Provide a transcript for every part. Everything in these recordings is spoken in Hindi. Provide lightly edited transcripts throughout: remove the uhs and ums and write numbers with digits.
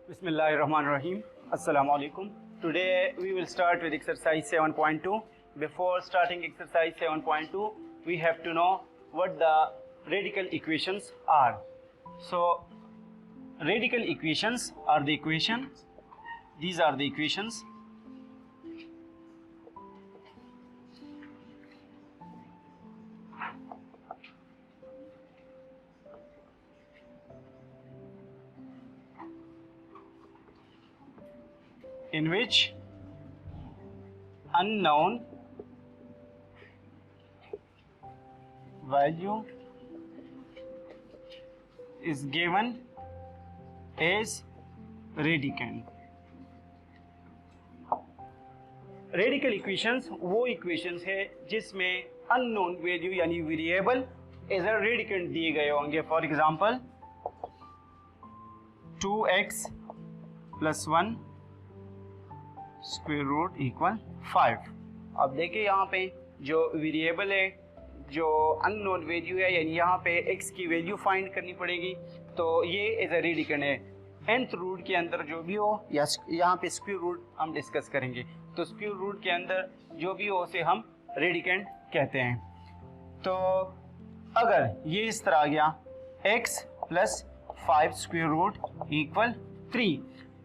Bismillahirrahmanirrahim. Assalamu alaikum. Today we will start with exercise 7.2. Before starting exercise 7.2, we have to know what the radical equations are. So, radical equations are the equations. These are the equations in which unknown value is given as radicand. Radical equations वो इक्वेशंस है जिसमें अननोन वैल्यू यानी वेरिएबल एज अ रेडिकेंड दिए गए होंगे. For example 2x + 1 square root equal 5. अब देखिए यहाँ पे जो वेरिएबल है, जो अननोन वैल्यू है, यानी यहाँ पे x की वैल्यू फाइंड करनी पड़ेगी. तो ये एज अ रेडिकेंड है. nth रूट के अंदर जो भी हो, या यहाँ पे स्क्वायर रूट हम डिस्कस करेंगे, तो स्क्वायर रूट के अंदर जो भी हो उसे हम रेडिकेंड कहते हैं. तो अगर ये इस तरह आ गया x + 5 स्क्वायर रूट इक्वल 3,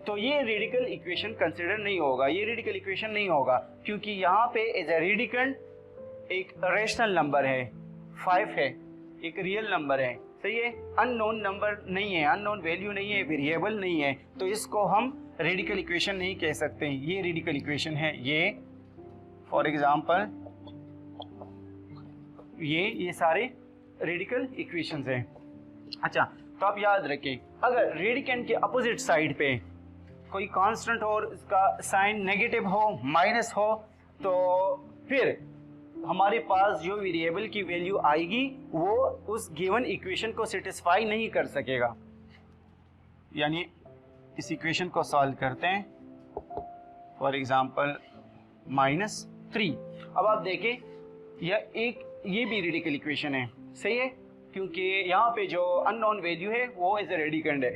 तो ये रेडिकल इक्वेशन कंसिडर नहीं होगा. ये रेडिकल इक्वेशन नहीं होगा क्योंकि यहाँ पे एज अ रेडिकेंड एक रेशनल नंबर है, 5 है, एक रियल नंबर है. सही है, अननोन नंबर नहीं है, अननोन वैल्यू नहीं है, वेरिएबल नहीं है, तो इसको हम रेडिकल इक्वेशन नहीं कह सकते. ये रेडिकल इक्वेशन है. ये फॉर एग्जांपल ये सारे रेडिकल इक्वेशंस हैं. अच्छा, तो आप याद रखें, अगर रेडिकेंड के अपोजिट साइड पे कोई कांस्टेंट हो और इसका साइन नेगेटिव हो, माइनस हो, तो फिर हमारे पास जो वेरिएबल की वैल्यू आएगी वो उस गिवन इक्वेशन को सेटिस्फाई नहीं कर सकेगा. यानी इस इक्वेशन को सॉल्व करते हैं. For example -3. अब आप देखें ये भी रेडिकल इक्वेशन है. सही है, क्योंकि यहाँ पे जो अननोन वैल्यू है वो एज ए रेडिकेंड है.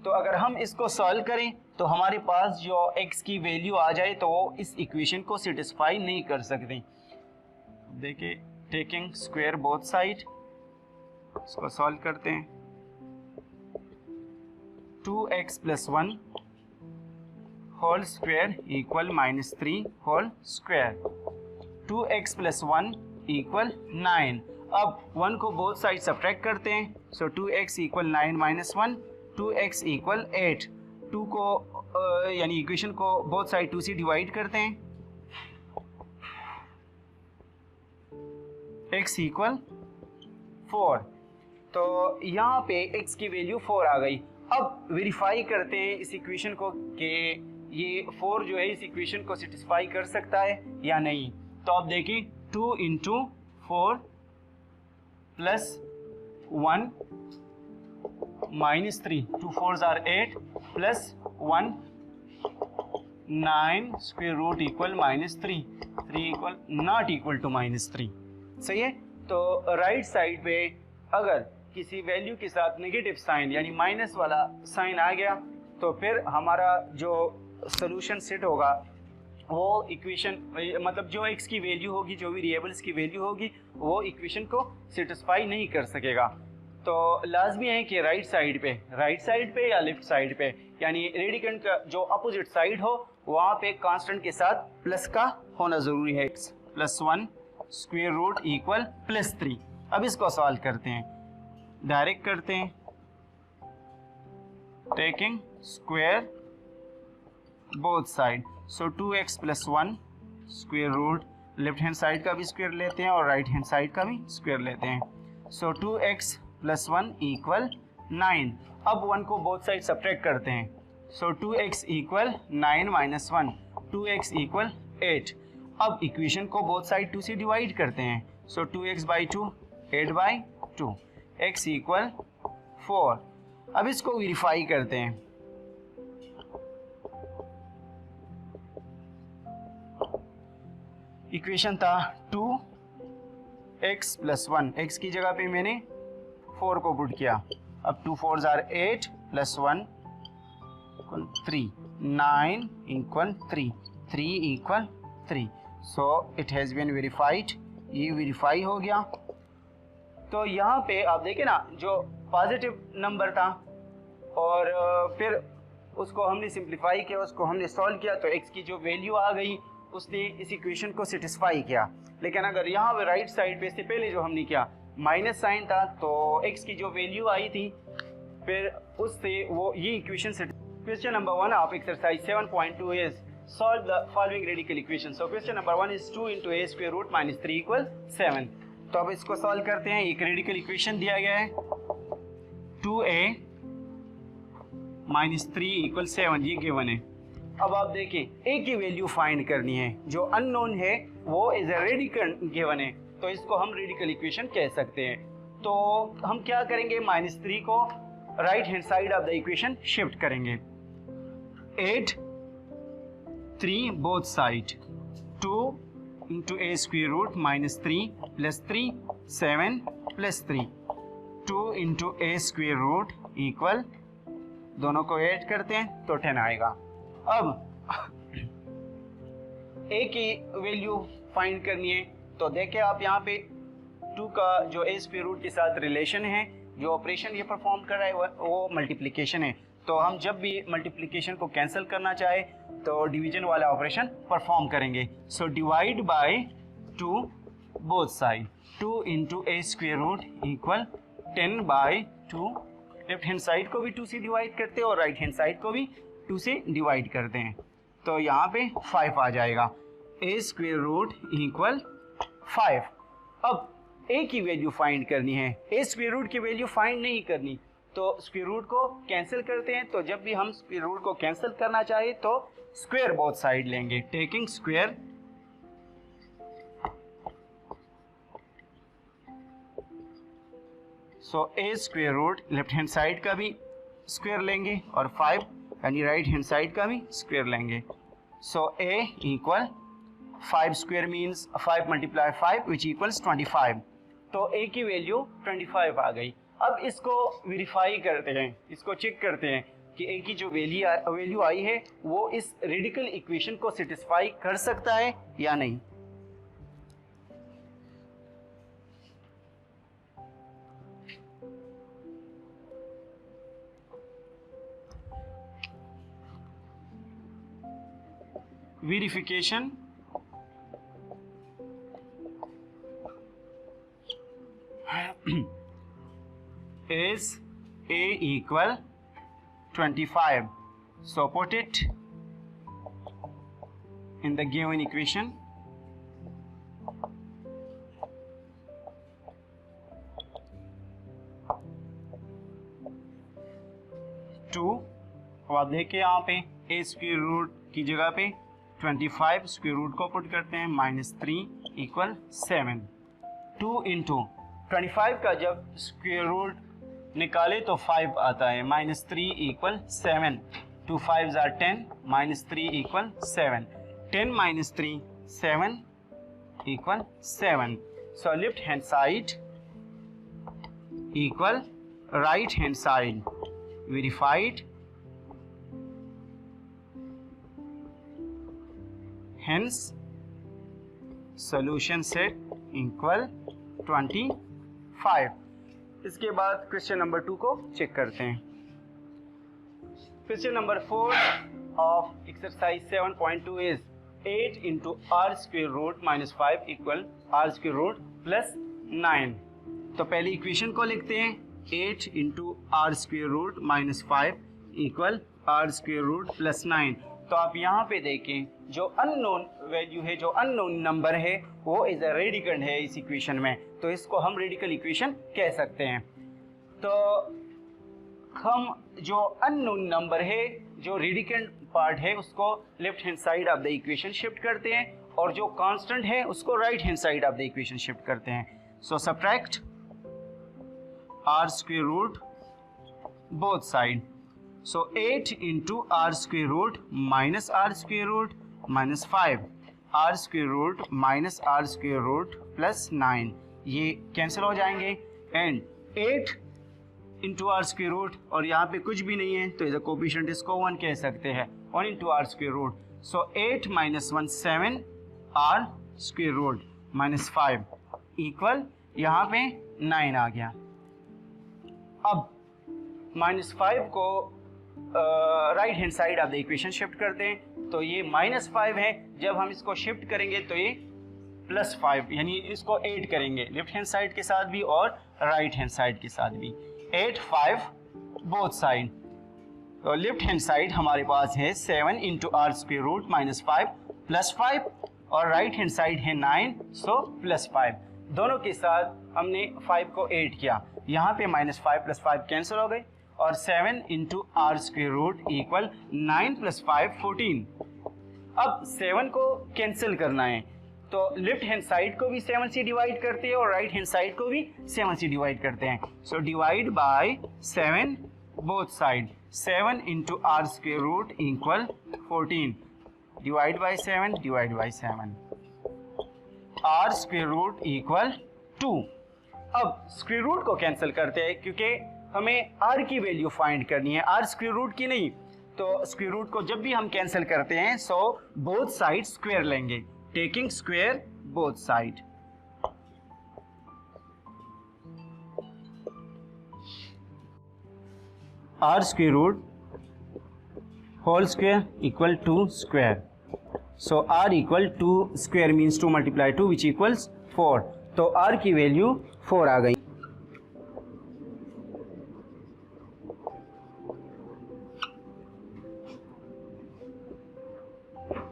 तो अगर हम इसको सॉल्व करें तो हमारे पास जो x की वैल्यू आ जाए तो वो इस इक्वेशन को सेटिस्फाई नहीं कर सकते. देखिए, टेकिंग स्क्वायर बोथ साइड, इसको सॉल्व करते हैं. 2x + 1 whole square equal -3 whole square. 2x + 1 equal 9. अब 1 को बोथ साइड सब्ट्रैक्ट करते हैं. सो 2x इक्वल 9 - 1, 2x इक्वल 8. 2 को यानी इक्वेशन को बोथ साइड 2 से डिवाइड करते हैं. x equal 4. तो यहाँ पे x की वैल्यू 4 आ गई. अब वेरीफाई करते हैं इस इक्वेशन को कि ये 4 जो है इस इक्वेशन को सेटिस्फाई कर सकता है या नहीं. तो आप देखिए, 2 × 4 + 1 -3, 2 4s are 8 + 1 9 square root equal -3, 3 equal not equal to -3. सही है. तो राइट साइड पे अगर किसी वैल्यू के साथ नेगेटिव साइन यानी माइनस वाला साइन आ गया तो फिर हमारा जो सोल्यूशन सेट होगा वो इक्वेशन, मतलब जो x की वैल्यू होगी, जो वेरिएबल्स की वैल्यू होगी, वो इक्वेशन को सेटिस्फाई नहीं कर सकेगा. तो लाजमी है कि राइट साइड पे या लेफ्ट साइड पे, यानी रेडिकेंड का जो अपोजिट साइड हो वहाँ पे कांस्टेंट के साथ प्लस का होना ज़रूरी है. x + 1 square root equal +3. अब इसको सॉल्व करते हैं, डायरेक्ट करते हैं. Taking square both side, so 2x + 1 square root, left hand side का भी स्क्वायर लेते हैं और राइट हैंड साइड का भी स्क्वायर लेते हैं. सो 2x + 1 इक्वल 9. अब 1 को बोथ साइड सब्ट्रैक्ट करते हैं. सो 2x इक्वल 9 - 1, 2x इक्वल 8. अब इक्वेशन को बोथ साइड 2 से डिवाइड करते हैं. सो 2x/2 8/2, x इक्वल 4. अब इसको वेरीफाई करते हैं. इक्वेशन था 2x + 1, x की जगह पे मैंने 4 को पुट किया. अब 2 4s are 8 + 1 equal 3, 9 equal 3, 3 equal 3। So it has been verified, ये वेरीफाई हो गया। तो यहाँ पे आप देखें ना, जो पॉजिटिव नंबर था और फिर उसको हमने सिंप्लीफाई किया, उसको हमने सॉल्व किया, तो x की जो वैल्यू आ गई उसने इस इक्वेशन को सेटिस्फाई किया। लेकिन अगर यहाँ पे राइट साइड पे इससे पहले जो हमने किया माइनस साइन था, तो x की जो वैल्यू आई थी फिर उससे वो ये इक्वेशन से। Question number 1 of exercise 7.2 is solve the following radical equation. So question number 1 is 2 × a square root minus 3 equal 7। तो अब इसको सॉल्व करते हैं। एक रेडिकल इक्वेशन दिया गया है 2a माइनस 3 इक्वल 7, ये गिवन है। अब आप देखें a की वैल्यू फाइंड करनी है, जो अननोन है वो इज ए रेडिकल गिवन है, तो इसको हम रेडिकल इक्वेशन कह सकते हैं। तो हम क्या करेंगे, -3 को right hand side of the equation shift करेंगे। 8 3 both side, 2 × a square root minus 3 plus 3 7 plus 3, 2 × a square root equal, दोनों को ऐड करते हैं तो 10 आएगा। अब a की वैल्यू फाइंड करनी है, तो देखें आप यहाँ पे 2 का जो a स्क्वायर रूट के साथ रिलेशन है, जो ऑपरेशन ये परफॉर्म कर रहा है वो मल्टीप्लिकेशन है। तो हम जब भी मल्टीप्लिकेशन को कैंसिल करना चाहे तो डिवीजन वाला ऑपरेशन परफॉर्म करेंगे। So divide by 2 both side, 2 × a square root equal 10/2। Left hand side को भी 2 से डिवाइड करते हैं और राइट हैंड साइड को भी 2 से डिवाइड करते हैं, तो यहाँ पे 5 आ जाएगा। a square root equal 5। अब a की वैल्यू फाइंड करनी है, a स्क्वायर रूट की वैल्यू फाइंड नहीं करनी, तो स्क्वायर रूट को कैंसिल करते हैं। तो जब भी हम स्क्वायर रूट को कैंसिल करना चाहे तो स्क्वायर बोथ साइड लेंगे, taking square. So a square root left hand side का भी स्क्वायर लेंगे और 5 यानी राइट हैंड साइड का भी स्क्वायर लेंगे। सो a equal 5 square means 5 × 5 which equals 25। तो a की वैल्यू 25 आ गई। अब इसको वेरीफाई करते हैं, इसको चेक करते हैं कि a की जो वैल्यू आई है वो इस रेडिकल इक्वेशन को सेटिस्फाई कर सकता है या नहीं। Verification is a equal 25. So put it in the given equation. अब आप देखिए यहाँ पे a स्क्वायर रूट की जगह पे 25 स्क्वायर रूट को पुट करते हैं, -3 इक्वल 7। 2 × 25 का जब स्क्वायर रूट निकाले तो 5 आता है, -3 equal 7, 2 5s are 10, -3 equal 7, 10 - 3 7 equal 7। So left hand side equal right hand side, verified, hence solution set equal 25। इसके बाद क्वेश्चन नंबर 2 को चेक करते हैं। Question number 4 of exercise 7.2 is 8 × r square root -5 equal r square root plus 9। तो पहले इक्वेशन को लिखते हैं, 8 × r square root -5 equal r square root plus 9। तो आप यहाँ पे देखें जो अननोन वैल्यू है, जो अननोन नंबर है वो इज अ रेडिकल है इस इक्वेशन में, तो इसको हम रेडिकल इक्वेशन कह सकते हैं। तो हम जो अननोन नंबर है, जो रेडिकल पार्ट है, उसको left hand side of the equation shift करते हैं और जो कांस्टेंट है उसको right hand side of the equation shift करते हैं। So subtract r square root both side. So 8 × r square root minus r square root minus 5, r square root minus r square root plus 9, ये कैंसिल हो जाएंगे। And 8 into R square root, और यहाँ पे कुछ भी नहीं है तो इधर कोफिशिएंट इसको 1 कह सकते हैं, 1 into R square root. So 8 minus 1 7 R square root minus 5 equal यहाँ पे 9 आ गया। अब -5 को राइट हैंड साइड आप इक्वेशन शिफ्ट करते हैं तो ये -5 है, जब हम इसको शिफ्ट करेंगे तो ये +5, यानी इसको 8 करेंगे लेफ्ट हैंड साइड के साथ भी और राइट हैंड साइड के साथ भी, 8 5 बोथ साइड। तो लेफ्ट हैंड साइड हमारे पास है 7 इंटू आर स्क्वायर रूट -5 +5, और राइट हैंड साइड है 9 सो +5। दोनों के साथ हमने 5 को 8 किया, यहाँ पे -5 + 5 कैंसिल हो गए, और 7 into R square root equal 9 + 5 14। अब 7 को कैंसिल करना है तो लेफ्ट हैंड साइड को भी 7 से डिवाइड करते हैं और राइट हैंड साइड को भी 7 से डिवाइड करते हैं। So divide by 7 both side, 7 into R square root equal 14, divide by 7, divide by 7, R square root equal 2। अब स्क्वायर रूट को कैंसिल करते हैं क्योंकि हमें r की वैल्यू फाइंड करनी है, r स्क्वायर रूट की नहीं। तो स्क्वायर रूट को जब भी हम कैंसिल करते हैं सो बोथ साइड स्क्वायर लेंगे, taking square both side. r square root whole square equal 2 square. So r equal 2 square means 2 × 2 which equals 4। तो r की वैल्यू 4 आ गई।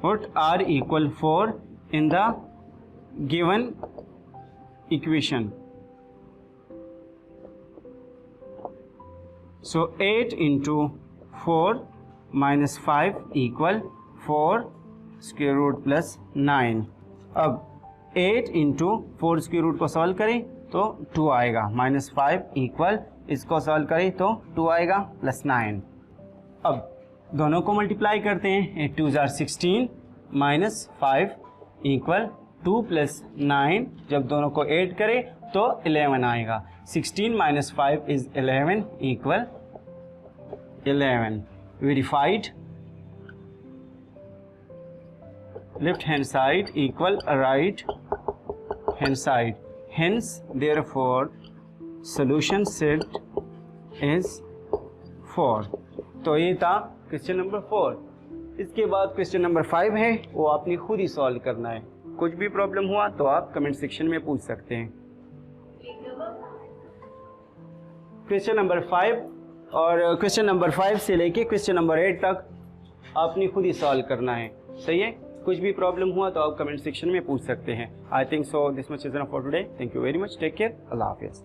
Put r equal 4 in the given equation. So 8 into 4 minus 5 equal 4 square root plus 9. अब 8 into 4 square root को सॉल्व करें तो 2 आएगा, -5 इक्वल इसको सॉल्व करें तो 2 आएगा प्लस 9। अब दोनों को मल्टीप्लाई करते हैं, 8 2 16 -5 इक्वल 2 + 9, जब दोनों को ऐड करें तो 11 आएगा। 16 - 5 is 11 equal 11। Verified, left hand side equal right hand side, hence therefore solution set is 4। तो ये था क्वेश्चन नंबर 4। इसके बाद क्वेश्चन नंबर 5 है, वो आपने खुद ही सॉल्व करना है। कुछ भी प्रॉब्लम हुआ तो आप कमेंट सेक्शन में पूछ सकते हैं। क्वेश्चन नंबर 5 और क्वेश्चन नंबर 5 से लेके क्वेश्चन नंबर 8 तक आपने खुद ही सॉल्व करना है, सही है। कुछ भी प्रॉब्लम हुआ तो आप कमेंट सेक्शन में पूछ सकते हैं। I think so this much is enough for today. Thank you very much, take care, Allah हाफिज़।